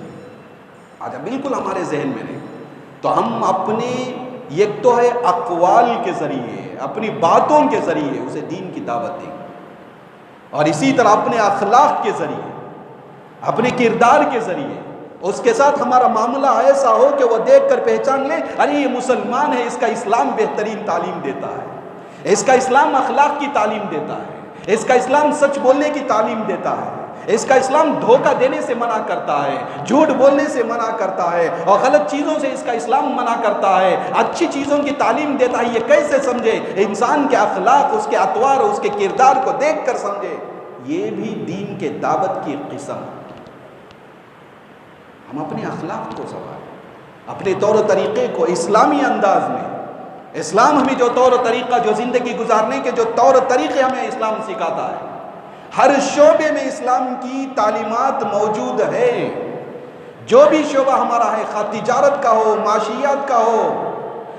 آج بالکل ہمارے ذہن میں نہیں. تو ہم اپنے ایک تو ہے اقوال کے ذریعے، اپنی باتوں کے ذریعے اسے دین کی دعوت دیں، اور اسی طرح اپنے اخلاق کے ذریعے، اپنے کردار کے ذریعے اس کے ساتھ ہمارا معاملہ ایسا ہو کہ وہ دیکھ کر پہچان لے، ارے یہ مسلمان ہے، اس کا اسلام بہترین تعلیم دیتا ہے، اس کا اسلام اخلاق کی تعلیم دیتا ہے، اس کا اسلام سچ بولنے کی تعلیم دیتا ہے، اس کا اسلام دھوکہ دینے سے منع کرتا ہے، جھوٹ بولنے سے منع کرتا ہے، اور غلط چیزوں سے اس کا اسلام منع کرتا ہے، اچھی چیزوں کی تعلیم دیتا ہے. یہ کیسے سمجھے؟ انسان کے اخلاق، اس کے اطوار، اس کے کردار کو دیکھ کر سمجھے. یہ بھی دین کے دعوت کی قسم. ہم اپنے اخلاق کو سنبھالیں، اپنے طور و طریقے کو اسلامی انداز میں. اسلام ہمیں جو طور و طریقہ، جو زندگی گزارنے کے جو طور و طریقے ہمیں اسلام سکھاتا ہے، ہر شعبے میں اسلام کی تعلیمات موجود ہے. جو بھی شعبہ ہمارا ہے، خواہ تجارت کا ہو، معاشیات کا ہو،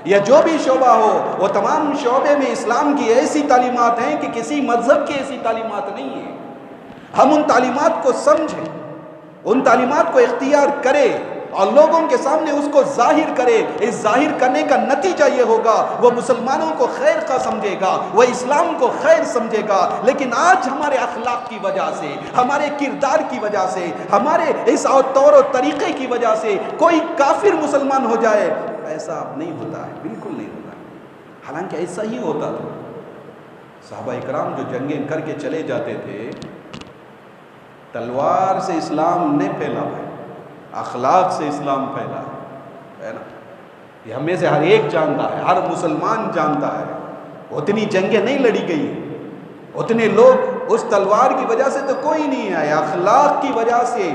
یا جو بھی شعبہ ہو، وہ تمام شعبے میں اسلام کی ایسی تعلیمات ہیں کہ کسی مذہب کی ایسی تعلیمات نہیں ہیں. ہم ان تعلیمات کو سمجھیں، ان تعلیمات کو اختیار کرے اور لوگوں کے سامنے اس کو ظاہر کرے. اس ظاہر کرنے کا نتیجہ یہ ہوگا وہ مسلمانوں کو خیر کا سمجھے گا، وہ اسلام کو خیر سمجھے گا. لیکن آج ہمارے اخلاق کی وجہ سے، ہمارے کردار کی وجہ سے، ہمارے اس طور و طریقے کی وجہ سے کوئی کافر مسلمان ہو جائے، ایسا اب نہیں ہوتا ہے، بالکل نہیں ہوتا ہے. حالانکہ ایسا ہی ہوتا تھا. صحابہ اکرام جو جنگیں کر کے چلے جاتے تھے، تلوار سے اسلام نہیں پھیلا ہے، اخلاق سے اسلام پھیلا ہے نا. یہ ہمیں سے ہر ایک جانتا ہے، ہر مسلمان جانتا ہے. اتنی جنگیں نہیں لڑی گئی، اتنے لوگ اس تلوار کی وجہ سے تو کوئی نہیں آئے. اخلاق کی وجہ سے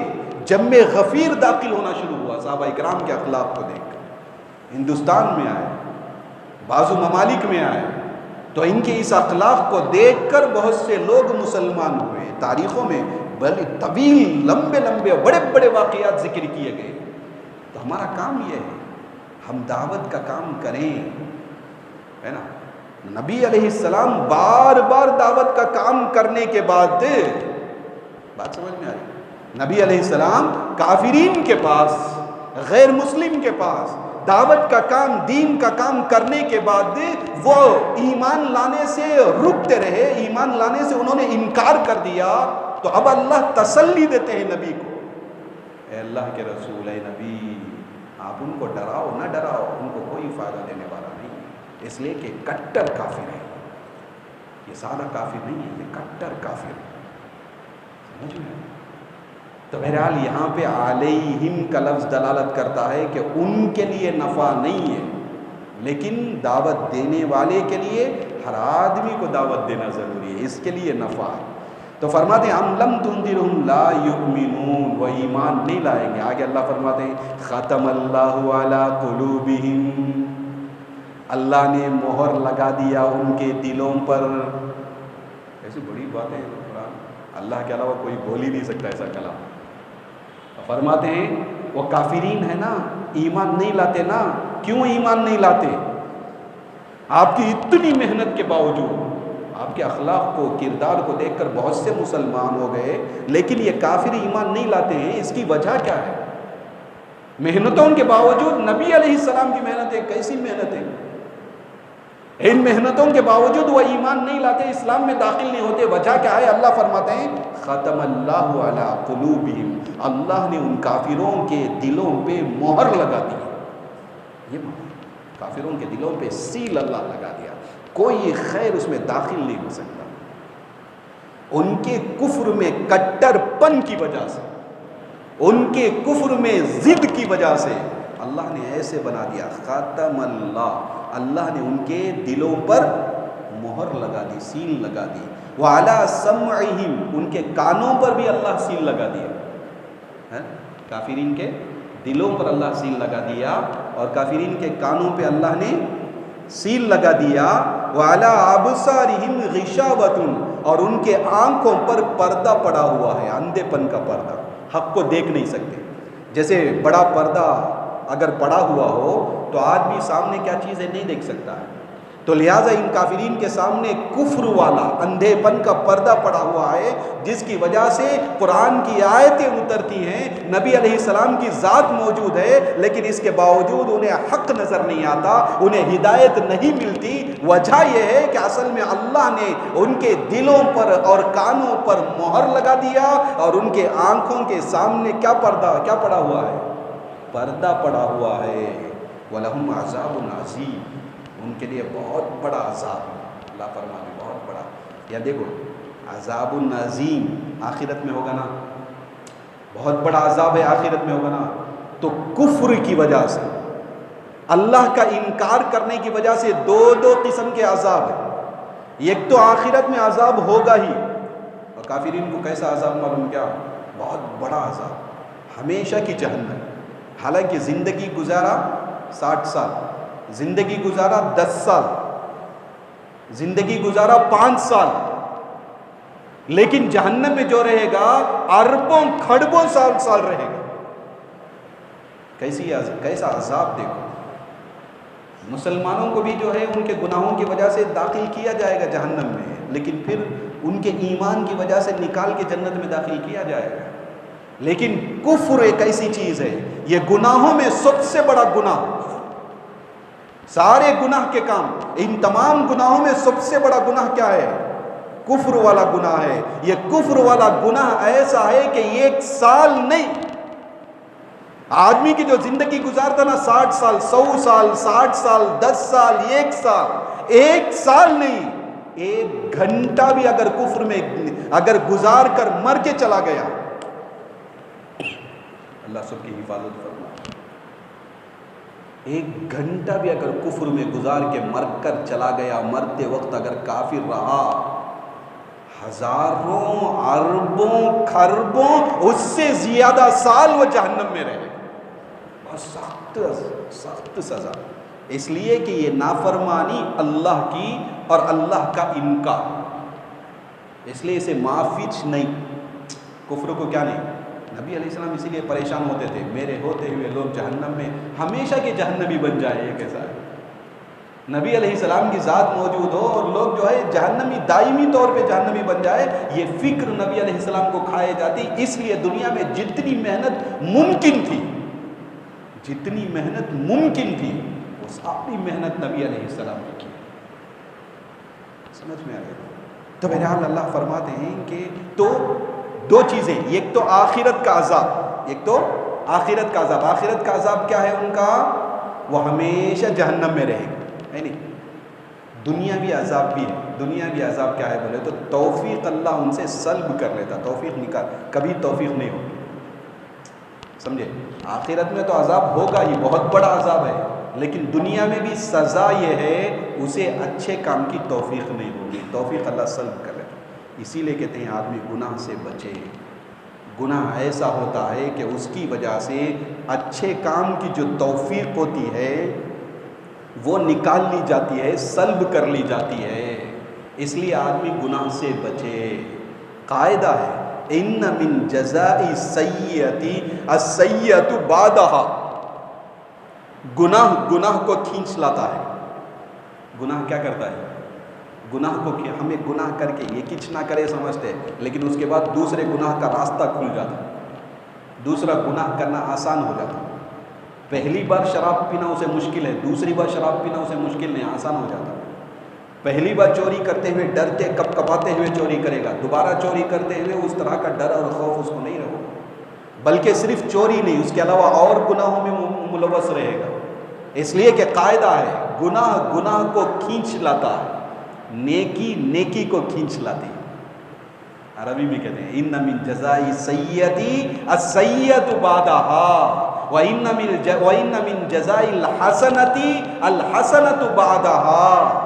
جم غفیر داخل ہونا شروع ہوا. صحابہ اکرام کے اخلاق کو دیکھ کر ہندوستان میں آئے، بعض ممالک میں آئے، تو ان کے اس اخلاق کو دیکھ کر بہت سے لوگ مسلمان ہوئے. تاریخوں میں بڑے طویل لمبے لمبے بڑے بڑے واقعات ذکر کیے گئے. تو ہمارا کام یہ ہے ہم دعوت کا کام کریں، ہے نا. نبی علیہ السلام بار بار دعوت کا کام کرنے کے بعد، بات سمجھ میں آ رہی، نبی علیہ السلام کافرین کے پاس، غیر مسلم کے پاس دعوت کا کام، دین کا کام کرنے کے بعد وہ ایمان لانے سے رکتے رہے، ایمان لانے سے انہوں نے انکار کر دیا. تو اب اللہ تسلی دیتے ہیں نبی کو، اے اللہ کے رسول، اے نبی، آپ ان کو ڈراؤ نہ ڈراؤ، ان کو کوئی فائدہ دینے والا نہیں، اس لیے کہ کٹر کافر ہے. یہ سادہ کافر نہیں ہے، یہ کٹر کافر ہے. سمجھ میں؟ تو بہرحال یہاں پہ علیہم کا لفظ دلالت کرتا ہے کہ ان کے لیے نفع نہیں ہے، لیکن دعوت دینے والے کے لیے، ہر آدمی کو دعوت دینا ضروری ہے، اس کے لیے نفع ہے. تو فرماتے ہیں ام لم تنذرہم لا یؤمنون، وہ ایمان نہیں لائیں گے. آگے اللہ فرماتے ہیں ختم اللہ علی قلوبہم، اللہ نے مہر لگا دیا ان کے دلوں پر. ایسی بڑی بات ہے قرآن، اللہ کے علاوہ کوئی بول ہی نہیں سکتا ایسا کلام. فرماتے ہیں وہ کافرین ہے نا، ایمان نہیں لاتے نا. کیوں ایمان نہیں لاتے؟ آپ کی اتنی محنت کے باوجود، آپ کے اخلاق کو، کردار کو دیکھ کر بہت سے مسلمان ہو گئے، لیکن یہ کافر ایمان نہیں لاتے ہیں. اس کی وجہ کیا ہے؟ محنتوں کے باوجود، نبی علیہ السلام کی محنتیں کیسی محنتیں، ان محنتوں کے باوجود وہ ایمان نہیں لاتے، اسلام میں داخل نہیں ہوتے. وجہ کیا ہے؟ اللہ فرماتے ہیں ختم اللہ علی قلوبہم، اللہ نے ان کافروں کے دلوں پہ مہر لگا دی. یہ کافروں کے دلوں پہ سیل اللہ لگا دیا، کوئی خیر اس میں داخل نہیں ہو سکتا. ان کے کفر میں کٹر پن کی وجہ سے، ان کے کفر میں ضد کی وجہ سے اللہ نے ایسے بنا دیا. ختم اللہ نے ان کے دلوں پر مہر لگا دی، سیل لگا دی. وَعَلَىٰ سَمْعِهِمْ، ان کے کانوں پر بھی اللہ سیل لگا دیا. کافرین کے دلوں پر اللہ سیل لگا دیا، اور کافرین کے کانوں پہ اللہ نے سیل لگا دیا. وَعَلَىٰ أَبْصَارِهِمْ غِشَاوَةٌ، اور ان کے آنکھوں پر پردہ پڑا ہوا ہے، اندھے پن کا پردہ، حق کو دیکھ نہیں سکتے. جیسے بڑا پردہ اگر پڑا ہوا ہو تو آدمی سامنے کیا چیز ہے نہیں دیکھ سکتا ہے. تو لہٰذا ان کافرین کے سامنے کفر والا اندھے پن کا پردہ پڑا ہوا ہے، جس کی وجہ سے قرآن کی آیتیں اترتی ہیں، نبی علیہ السلام کی ذات موجود ہے، لیکن اس کے باوجود انہیں حق نظر نہیں آتا، انہیں ہدایت نہیں ملتی. وجہ یہ ہے کہ اصل میں اللہ نے ان کے دلوں پر اور کانوں پر مہر لگا دیا، اور ان کے آنکھوں کے سامنے کیا پڑا ہوا ہے؟ پردہ پڑا ہوا ہے. وَلَهُمْ عَذَابٌ عَظِيمٌ، ان کے لیے بہت بڑا عذاب. اللہ فرماتے بہت بڑا. یا دیکھو عذاب العظیم آخرت میں ہوگا نا، بہت بڑا عذاب ہے آخرت میں ہوگا نا. تو کفر کی وجہ سے، اللہ کا انکار کرنے کی وجہ سے دو قسم کے عذاب ہیں. ایک تو آخرت میں عذاب ہوگا ہی، اور کافرین کو کیسا عذاب معلوم کیا؟ بہت بڑا عذاب، ہمیشہ کی جہنم. حالانکہ زندگی گزارا 60 سال، زندگی گزارا 10 سال، زندگی گزارا 5 سال، لیکن جہنم میں جو رہے گا اربوں کھربوں سال رہے گا. کیسا عذاب دیکھو. مسلمانوں کو بھی جو ہے ان کے گناہوں کی وجہ سے داخل کیا جائے گا جہنم میں، لیکن پھر ان کے ایمان کی وجہ سے نکال کے جنت میں داخل کیا جائے گا. لیکن کفر ایک ایسی چیز ہے، یہ گناہوں میں سب سے بڑا گناہ، سارے گناہ کے کام، ان تمام گناہوں میں سب سے بڑا گناہ کیا ہے؟ کفر والا گناہ ہے. یہ کفر والا گناہ ایسا ہے کہ 1 سال نہیں، آدمی کی جو زندگی گزارتا نا 60 سال، 100 سال، 60 سال، 10 سال، 1 سال، 1 سال نہیں، 1 گھنٹہ بھی اگر کفر میں اگر گزار کر مر کے چلا گیا، اللہ سب کی حفاظت فرمائے. 1 گھنٹہ بھی اگر کفر میں گزار کے مر کر چلا گیا، مرتے وقت اگر کافر رہا، ہزاروں اربوں کھربوں اس سے زیادہ سال وہ جہنم میں رہے. بہت سخت سزا. اس لیے کہ یہ نافرمانی اللہ کی اور اللہ کا انکار، اس لیے اسے معافی نہیں، کفر کو کیا نہیں۔ نبی علیہ السلام اسی لیے پریشان ہوتے تھے، میرے ہوتے ہوئے لوگ جہنم میں ہمیشہ کے جہنمی بن جائے، یہ کیسا ہے؟ نبی علیہ السلام کی ذات موجود ہو اور لوگ جو ہے جہنمی، دائمی طور پہ جہنمی بن جائے، یہ فکر نبی علیہ السلام کو کھائے جاتی۔ اس لیے دنیا میں جتنی محنت ممکن تھی، جتنی محنت ممکن تھی، وہ ساری محنت نبی علیہ السلام نے کی۔ سمجھ میں آ گیا؟ تو بہرحال اللہ فرماتے ہیں کہ تو دو چیزیں، ایک تو آخرت کا عذاب، ایک تو آخرت کا عذاب۔ آخرت کا عذاب کیا ہے ان کا؟ وہ ہمیشہ جہنم میں رہے گا، ہے نہیں؟ دنیاوی عذاب بھی ہے۔ دنیاوی عذاب کیا ہے بولے تو توفیق اللہ ان سے سلب کر لیتا، توفیق نکال، کبھی توفیق نہیں ہوگی، سمجھے؟ آخرت میں تو عذاب ہوگا ہی، بہت بڑا عذاب ہے، لیکن دنیا میں بھی سزا یہ ہے اسے اچھے کام کی توفیق نہیں ہوگی، توفیق اللہ سلب کر لیتا۔ اسی لیے کہتے ہیں آدمی گناہ سے بچے۔ گناہ ایسا ہوتا ہے کہ اس کی وجہ سے اچھے کام کی جو توفیق ہوتی ہے وہ نکال لی جاتی ہے، سلب کر لی جاتی ہے۔ اس لیے آدمی گناہ سے بچے۔ قاعدہ ہے ان من جزاء السیئۃ السیئۃ بعدها۔ گناہ کو کھینچ لاتا ہے۔ گناہ کیا کرتا ہے؟ گناہ کو ہمیں گناہ کر کے یہ کچھ نہ کرے سمجھتے، لیکن اس کے بعد دوسرے گناہ کا راستہ کھل جاتا، دوسرا گناہ کرنا آسان ہو جاتا۔ پہلی بار شراب پینا اسے مشکل ہے، دوسری بار شراب پینا اسے مشکل نہیں، آسان ہو جاتا۔ پہلی بار چوری کرتے ہوئے ڈرتے کب کباتے ہوئے چوری کرے گا، دوبارہ چوری کرتے ہوئے اس طرح کا ڈر اور خوف اس کو نہیں رہے، بلکہ صرف چوری نہیں، اس کے علاوہ اور گناہوں میں ملوث رہے گا۔ اس لیے کہ قاعدہ ہے گناہ کو کھینچ لاتا ہے، نیکی نیکی کو کھینچ لاتی ہے۔ عربی میں کہتے ہیں ان من جزاء السیئۃ السیئۃ بعدها وان من جزاء الحسنۃ الحسنۃ بعدها۔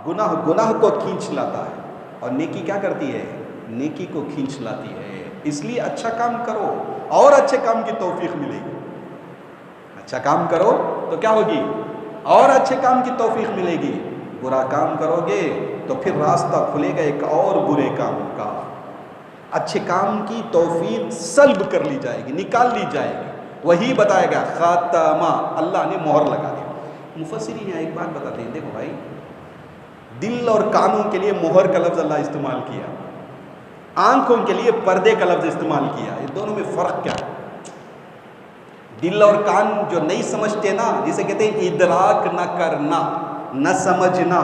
گناہ کو کھینچ لاتا ہے اور نیکی کیا کرتی ہے؟ نیکی کو کھینچ لاتی ہے۔ اس لیے اچھا کام کرو اور اچھے کام کی توفیق ملے گی۔ اچھا کام کرو تو کیا ہوگی؟ اور اچھے کام کی توفیق ملے گی۔ برا کام کرو گے تو پھر راستہ کھلے گا ایک اور برے کام کا۔ اچھے کام کی توفیق سلب کر لی جائے گی، نکال لی جائے گی۔ وہی بتایا گیا خاتمہ، اللہ نے مہر لگا دی۔ مفسرین ایک بات بتاتے ہیں، دیکھو بھائی، دل اور کانوں کے لیے مہر کا لفظ اللہ استعمال کیا، آنکھوں کے لیے پردے کا لفظ استعمال کیا، یہ دونوں میں فرق کیا ہے؟ دل اور کان جو نہیں سمجھتے نا، جسے کہتے ہیں ادراک نہ کرنا، نہ سمجھنا،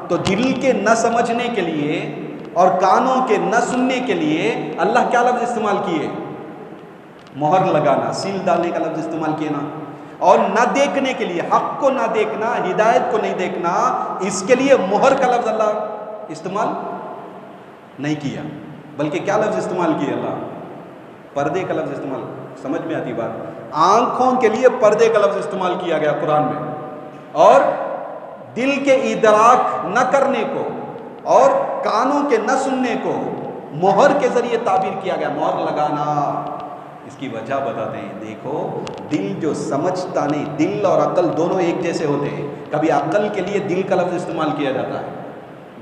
تو دل کے نہ سمجھنے کے لیے اور کانوں کے نہ سننے کے لیے اللہ کیا لفظ استعمال کیے؟ مہر لگانا، سیل ڈالنے کا لفظ استعمال کیے نا۔ اور نہ دیکھنے کے لیے، حق کو نہ دیکھنا، ہدایت کو نہیں دیکھنا، اس کے لیے مہر کا لفظ اللہ استعمال نہیں کیا، بلکہ کیا لفظ استعمال کیا؟ اللہ پردے کا لفظ استعمال۔ سمجھ میں آتی بات؟ آنکھوں کے لیے پردے کا لفظ استعمال کیا گیا قرآن میں، اور دل کے ادراک نہ کرنے کو اور کانوں کے نہ سننے کو مہر کے ذریعے تعبیر کیا گیا، مہر لگانا۔ اس کی وجہ بتاتے ہیں، دیکھو دل جو سمجھتا نہیں، دل اور عقل دونوں ایک جیسے ہوتے ہیں۔ کبھی عقل کے لیے دل کا لفظ استعمال کیا جاتا ہے،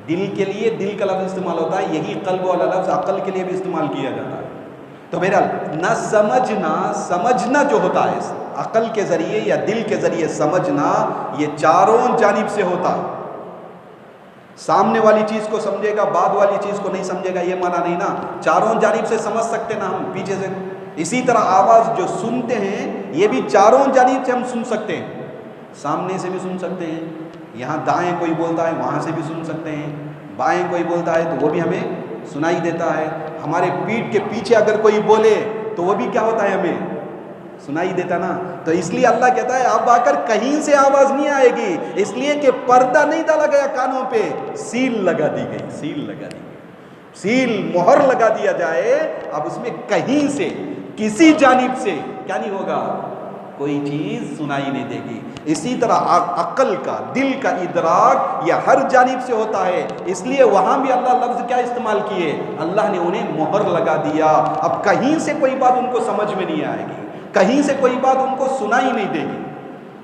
دل کے لیے دل کا لفظ استعمال ہوتا ہے، یہی قلب والا لفظ عقل کے لیے بھی استعمال کیا جاتا ہے۔ تو بہرحال نہ سمجھنا جو ہوتا ہے عقل کے ذریعے یا دل کے ذریعے سمجھنا، یہ چاروں جانب سے ہوتا ہے۔ سامنے والی چیز کو سمجھے گا، بعد والی چیز کو نہیں سمجھے گا، یہ معنی نہیں نا، چاروں جانب سے سمجھ سکتے نا ہم پیچھے سے۔ اسی طرح آواز جو سنتے ہیں یہ بھی چاروں جانب سے ہم سن سکتے ہیں، سامنے سے بھی سن سکتے ہیں، یہاں دائیں کوئی بولتا ہے وہاں سے بھی سن سکتے ہیں، بائیں کوئی بولتا ہے تو وہ بھی ہمیں سنائی دیتا ہے، ہمارے پیٹھ کے پیچھے اگر کوئی بولے تو وہ بھی کیا ہوتا ہے؟ ہمیں سنائی دیتا نا۔ تو اس لیے اللہ کہتا ہے اب آ کر کہیں سے آواز نہیں آئے گی، اس لیے کہ پردہ نہیں ڈالا گیا کانوں پہ، سیل لگا دی گئی، سیل لگا دی گئی، سیل مہر لگا دیا جائے۔ اب اس میں کہیں سے کسی جانب سے کیا نہیں ہوگا؟ کوئی چیز سنائی نہیں دے گی۔ اسی طرح عقل کا، دل کا ادراک یہ ہر جانب سے ہوتا ہے، اس لیے وہاں بھی اللہ لفظ کیا استعمال کیے؟ اللہ نے انہیں مہر لگا دیا۔ اب کہیں سے کوئی بات ان کو سمجھ میں نہیں آئے گی، کہیں سے کوئی بات ان کو سنائی نہیں دے گی،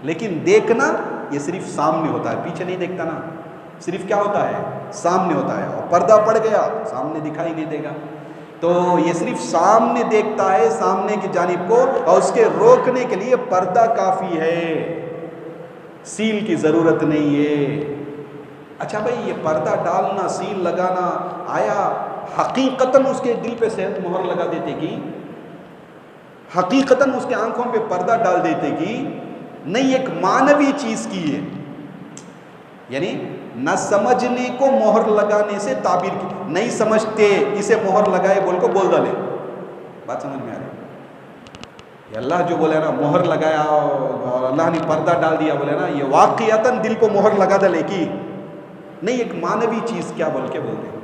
لیکن دیکھنا یہ صرف سامنے ہوتا ہے، پیچھے نہیں دیکھتا نا، صرف کیا ہوتا ہے؟ سامنے ہوتا ہے، اور پردہ پڑ گیا سامنے دکھائی نہیں دے گا، تو یہ صرف سامنے دیکھتا ہے، سامنے کی جانب کو، اور اس کے روکنے کے لیے پردہ کافی ہے، سیل کی ضرورت نہیں ہے۔ اچھا بھائی، یہ پردہ ڈالنا، سیل لگانا، آیا حقیقتاً اس کے دل پہ صحت مہر لگا دیتے گی؟ حقیقتاً اس کے آنکھوں پہ پردہ ڈال دیتے گی؟ نہیں، ایک معنوی چیز کی ہے، یعنی نہ سمجھنے کو مہر لگانے سے تعبیر کی، نہیں سمجھتے اسے مہر لگائے بول کو بول ڈالے، بات سمجھ میں آ رہی؟ یہ اللہ جو بولے نا مہر لگایا اور اللہ نے پردہ ڈال دیا بولے نا، یہ واقعتاً دل کو مہر لگا ڈالے کی؟ نہیں، ایک معنوی چیز کیا بول کے بولتے ہیں،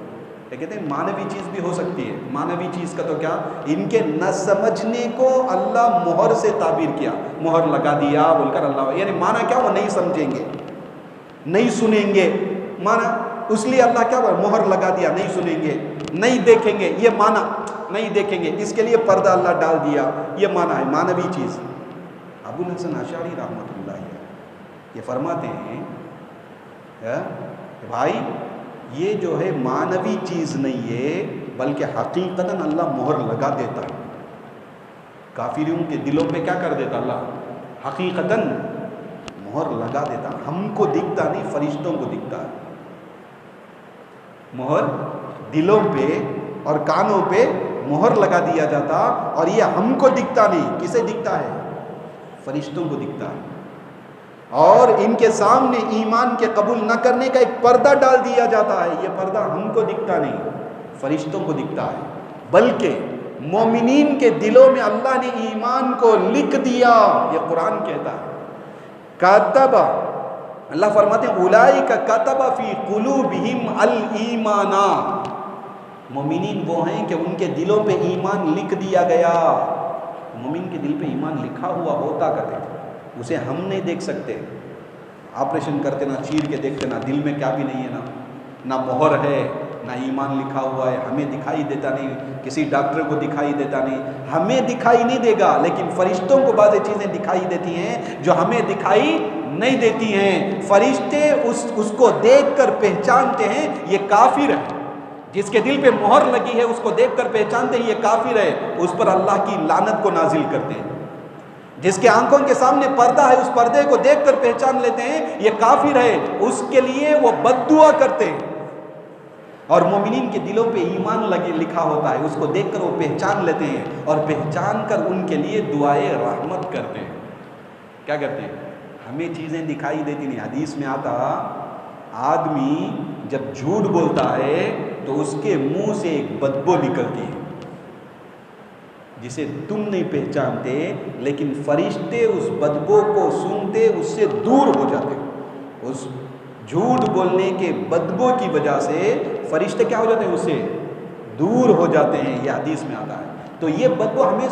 کہتے ہیں معنوی چیز بھی ہو سکتی ہے۔ معنوی چیز کا تو کیا، ان کے نہ سمجھنے کو اللہ مہر سے تعبیر کیا، مہر لگا دیا بول کر اللہ، یعنی معنی کیا، وہ نہیں سمجھیں گے، نہیں سنیں گے، معنی اس لیے اللہ کیا بول، مہر لگا دیا، نہیں سنیں گے، نہیں دیکھیں گے، یہ معنی نہیں دیکھیں گے، اس کے لیے پردہ اللہ ڈال دیا، یہ معنی ہے معنوی چیز۔ ابو الحسن اشعری رحمۃ اللہ علیہ یہ فرماتے ہیں کہ بھائی یہ جو ہے معنوی چیز نہیں ہے، بلکہ حقیقتاً اللہ مہر لگا دیتا ہے، کافروں کے دلوں پہ کیا کر دیتا اللہ، حقیقتاً مہر لگا دیتا، ہم کو دکھتا نہیں، فرشتوں کو دکھتا ہے، مہر دلوں پہ اور کانوں پہ مہر لگا دیا جاتا، اور یہ ہم کو دکھتا نہیں، کسے دکھتا ہے؟ فرشتوں کو دکھتا ہے، اور ان کے سامنے ایمان کے قبول نہ کرنے کا ایک پردہ ڈال دیا جاتا ہے، یہ پردہ ہم کو دکھتا نہیں، فرشتوں کو دکھتا ہے، بلکہ مومنین کے دلوں میں اللہ نے ایمان کو لکھ دیا، یہ قرآن کہتا ہے، کاتب، اللہ فرماتے ہیں اولئک کتب فی قلوبہم الایمان، مومنین وہ ہیں کہ ان کے دلوں پہ ایمان لکھ دیا گیا، مومن کے دل پہ ایمان لکھا ہوا ہوتا کہتے ہیں، اسے ہم نہیں دیکھ سکتے، آپریشن کرتے نہ چیر کے دیکھتے، نہ دل میں کیا بھی نہیں ہے، نہ مہر ہے، نہ ایمان لکھا ہوا ہے، ہمیں دکھائی دیتا نہیں، کسی ڈاکٹر کو دکھائی دیتا نہیں، ہمیں دکھائی نہیں دے گا، لیکن فرشتوں کو بعض چیزیں دکھائی دیتی ہیں جو ہمیں دکھائی نہیں دیتی ہیں، فرشتے اس کو دیکھ کر پہچانتے ہیں یہ کافر ہے، جس کے دل پہ مہر لگی ہے اس کو دیکھ کر پہچانتے ہیں یہ کافر ہے، اس پر اللہ کی لعنت کو نازل کرتے ہیں، جس کے آنکھوں کے سامنے پردہ ہے اس پردے کو دیکھ کر پہچان لیتے ہیں یہ کافر ہے، اس کے لیے وہ بد دعا کرتے ہیں، اور مومنین کے دلوں پہ ایمان لکھا ہوتا ہے، اس کو دیکھ کر وہ پہچان لیتے ہیں، اور پہچان کر ان کے لیے دعائے رحمت کرتے ہیں، کیا کرتے ہیں؟ ہمیں چیزیں دکھائی دیتی نہیں، حدیث میں آتا آدمی جب جھوٹ بولتا ہے تو اس کے منہ سے ایک بدبو نکلتی ہے جسے تم نہیں پہچانتے، لیکن فرشتے اس بدبو کو سنتے اس سے دور ہو جاتے، اس جھوٹ بولنے کے بدبو کی وجہ سے فرشتے کیا ہو جاتے ہیں، اس سے دور ہو جاتے ہیں، یہ حدیث میں آتا ہے۔ تو یہ بدبو ہمیں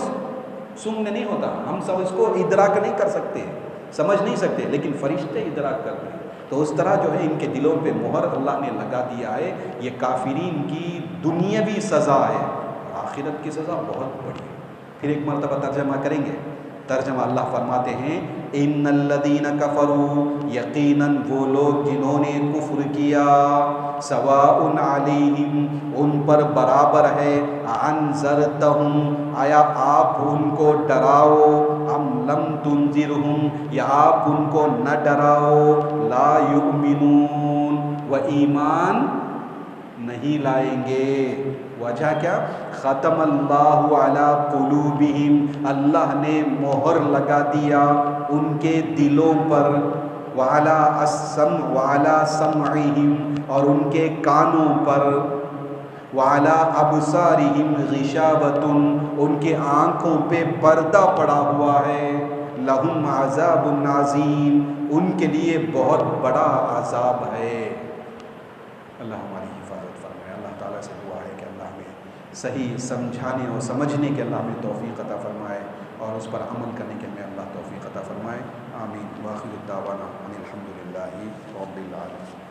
سننے نہیں ہوتا، ہم سب اس کو ادراک نہیں کر سکتے، سمجھ نہیں سکتے، لیکن فرشتے ادراک کرتے ہیں، تو اس طرح جو ہے ان کے دلوں پہ مہر اللہ نے لگا دیا ہے، یہ کافرین کی دنیاوی سزا ہے، آخرت کی سزا بہت بڑی ہے۔ پھر ایک مرتبہ ترجمہ کریں گے، ترجمہ اللہ فرماتے ہیں ان الذین کفروا، یقیناً وہ لوگ جنہوں نے کفر کیا، سواء علیہم، ان پر برابر ہے، انذرتہم، آیا آپ ان کو ڈراؤ، ام لم تنذرہم، یا آپ ان کو نہ ڈراؤ، لا یؤمنون، وہ ایمان نہیں لائیں گے۔ وجہ کیا؟ ختم اللہ علی قلوبہم، اللہ نے مہر لگا دیا ان کے دلوں پر، وعلی السمع، وعلی سمعہم، اور ان کے کانوں پر، وعلی ابصارہم غشاوۃ، ان کے آنکھوں پہ پردہ پڑا ہوا ہے، لہم عذاب عظیم، ان کے لیے بہت بڑا عذاب ہے۔ اللہ ہماری حفاظت فرمائے۔ اللہ تعالیٰ سے دعا ہے کہ اللہ ہمیں صحیح سمجھانے اور سمجھنے کے اللہ ہمیں توفیق عطا فرمائے، اور اس پر عمل کرنے کے ہمیں اللہ توفیق عطا فرمائے، آمین۔ وآخر دعوانا ان الحمد للہ رب العالمین۔